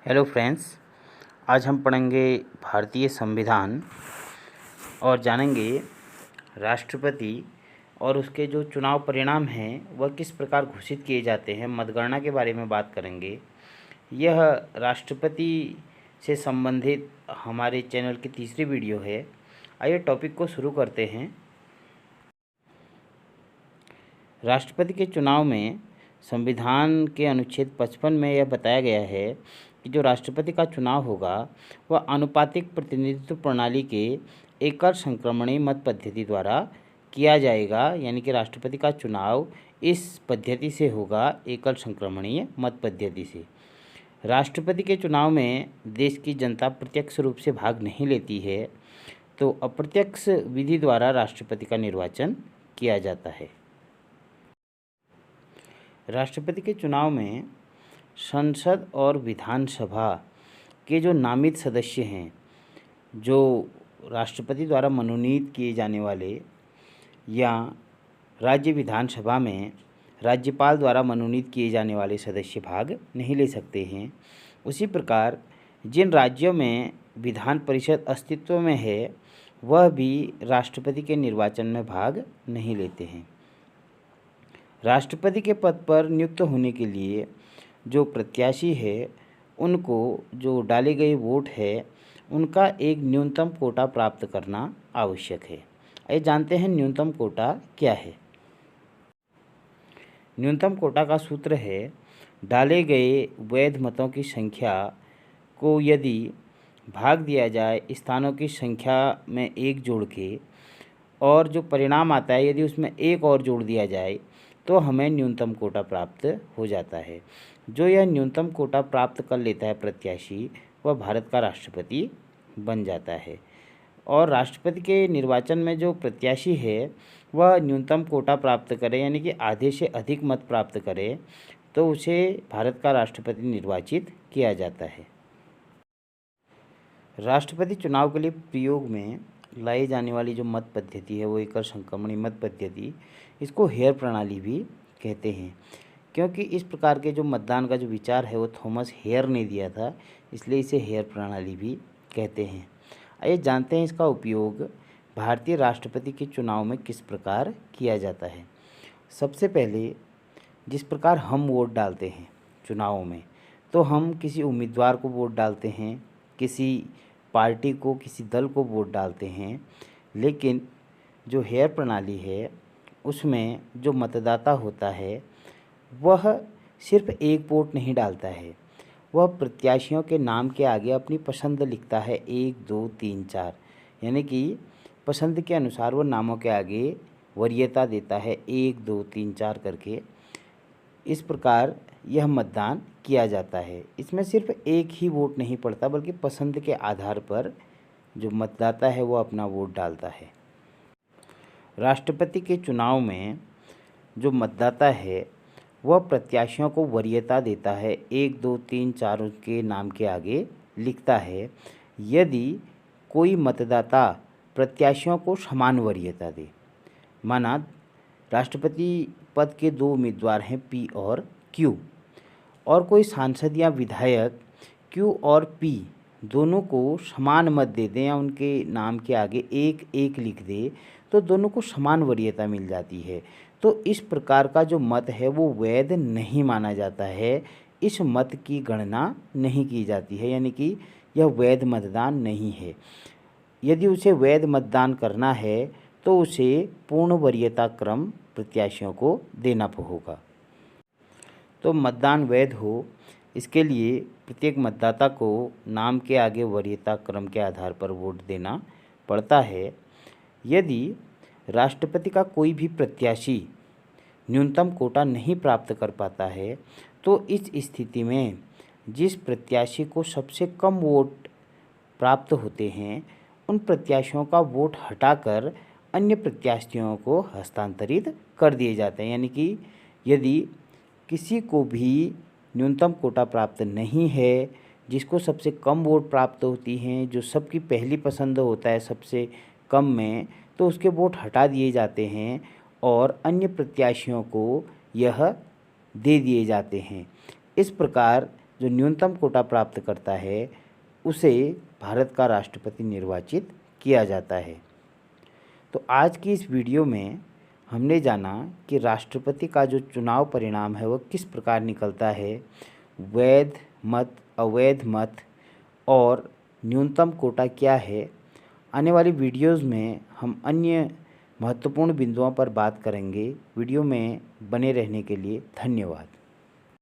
Hello friends, आज हम पढ़ेंगे भारतीय संविधान और जानेंगे राष्ट्रपति और उसके जो चुनाव परिणाम हैं वह किस प्रकार घोषित किए जाते हैं। मतगणना के बारे में बात करेंगे। यह राष्ट्रपति से संबंधित हमारे चैनल की तीसरी वीडियो है। आइए टॉपिक को शुरू करते हैं। राष्ट्रपति के चुनाव में संविधान के अनुच्छेद 55 में यह बताया गया है कि जो राष्ट्रपति का चुनाव होगा वह आनुपातिक प्रतिनिधित्व प्रणाली के एकल संक्रमणीय मत पद्धति द्वारा किया जाएगा। यानी कि राष्ट्रपति का चुनाव इस पद्धति से होगा, एकल संक्रमणीय मत पद्धति से। राष्ट्रपति के चुनाव में देश की जनता प्रत्यक्ष रूप से भाग नहीं लेती है, तो अप्रत्यक्ष विधि द्वारा राष्ट्रपति का निर्वाचन किया जाता है। राष्ट्रपति के चुनाव में संसद और विधानसभा के जो नामित सदस्य हैं, जो राष्ट्रपति द्वारा मनोनीत किए जाने वाले, या राज्य विधानसभा में राज्यपाल द्वारा मनोनीत किए जाने वाले सदस्य भाग नहीं ले सकते हैं। उसी प्रकार जिन राज्यों में विधान परिषद अस्तित्व में है वह भी राष्ट्रपति के निर्वाचन में भाग नहीं लेते हैं। राष्ट्रपति के पद पर नियुक्त होने के लिए जो प्रत्याशी है उनको जो डाले गए वोट है उनका एक न्यूनतम कोटा प्राप्त करना आवश्यक है। आइए जानते हैं न्यूनतम कोटा क्या है। न्यूनतम कोटा का सूत्र है, डाले गए वैध मतों की संख्या को यदि भाग दिया जाए स्थानों की संख्या में एक जोड़ के, और जो परिणाम आता है यदि उसमें एक और जोड़ दिया जाए तो हमें न्यूनतम कोटा प्राप्त हो जाता है। जो यह न्यूनतम कोटा प्राप्त कर लेता है प्रत्याशी, वह भारत का राष्ट्रपति बन जाता है। और राष्ट्रपति के निर्वाचन में जो प्रत्याशी है वह न्यूनतम कोटा प्राप्त करे, यानी कि आधे से अधिक मत प्राप्त करे, तो उसे भारत का राष्ट्रपति निर्वाचित किया जाता है। राष्ट्रपति चुनाव के लिए प्रयोग में लाई जाने वाली जो मत पद्धति है वो एकल संक्रमणीय मत पद्धति, इसको हेयर प्रणाली भी कहते हैं, क्योंकि इस प्रकार के जो मतदान का जो विचार है वो थॉमस हेयर ने दिया था, इसलिए इसे हेयर प्रणाली भी कहते हैं। आइए जानते हैं इसका उपयोग भारतीय राष्ट्रपति के चुनाव में किस प्रकार किया जाता है। सबसे पहले जिस प्रकार हम वोट डालते हैं चुनावों में, तो हम किसी उम्मीदवार को वोट डालते हैं, किसी पार्टी को, किसी दल को वोट डालते हैं। लेकिन जो हेयर प्रणाली है उसमें जो मतदाता होता है वह सिर्फ एक वोट नहीं डालता है, वह प्रत्याशियों के नाम के आगे अपनी पसंद लिखता है, 1 2 3 4, यानी कि पसंद के अनुसार वो नामों के आगे वरीयता देता है 1 2 3 4 करके। इस प्रकार यह मतदान किया जाता है। इसमें सिर्फ एक ही वोट नहीं पड़ता, बल्कि पसंद के आधार पर जो मतदाता है वो अपना वोट डालता है। राष्ट्रपति के चुनाव में जो मतदाता है वह प्रत्याशियों को वरीयता देता है, 1 2 3 4 के नाम के आगे लिखता है। यदि कोई मतदाता प्रत्याशियों को समान वरीयता दे, माना राष्ट्रपति पद के 2 उम्मीदवार हैं P और Q, और कोई सांसद या विधायक Q और P दोनों को समान मत दे दें या उनके नाम के आगे 1 1 लिख दे, तो दोनों को समान वरीयता मिल जाती है। तो इस प्रकार का जो मत है वो वैध नहीं माना जाता है, इस मत की गणना नहीं की जाती है, यानी कि यह वैध मतदान नहीं है। यदि उसे वैध मतदान करना है तो उसे पूर्ण वरीयता क्रम प्रत्याशियों को देना होगा। तो मतदान वैध हो, इसके लिए प्रत्येक मतदाता को नाम के आगे वरीयता क्रम के आधार पर वोट देना पड़ता है। यदि राष्ट्रपति का कोई भी प्रत्याशी न्यूनतम कोटा नहीं प्राप्त कर पाता है, तो इस स्थिति में जिस प्रत्याशी को सबसे कम वोट प्राप्त होते हैं उन प्रत्याशियों का वोट हटाकर अन्य प्रत्याशियों को हस्तांतरित कर दिए जाते हैं। यानी कि यदि किसी को भी न्यूनतम कोटा प्राप्त नहीं है, जिसको सबसे कम वोट प्राप्त होती हैं, जो सबकी पहली पसंद होता है सबसे कम में, तो उसके वोट हटा दिए जाते हैं और अन्य प्रत्याशियों को यह दे दिए जाते हैं। इस प्रकार जो न्यूनतम कोटा प्राप्त करता है उसे भारत का राष्ट्रपति निर्वाचित किया जाता है। तो आज की इस वीडियो में हमने जाना कि राष्ट्रपति का जो चुनाव परिणाम है वह किस प्रकार निकलता है, वैध मत, अवैध मत और न्यूनतम कोटा क्या है। आने वाली वीडियोज़ में हम अन्य महत्वपूर्ण बिंदुओं पर बात करेंगे। वीडियो में बने रहने के लिए धन्यवाद।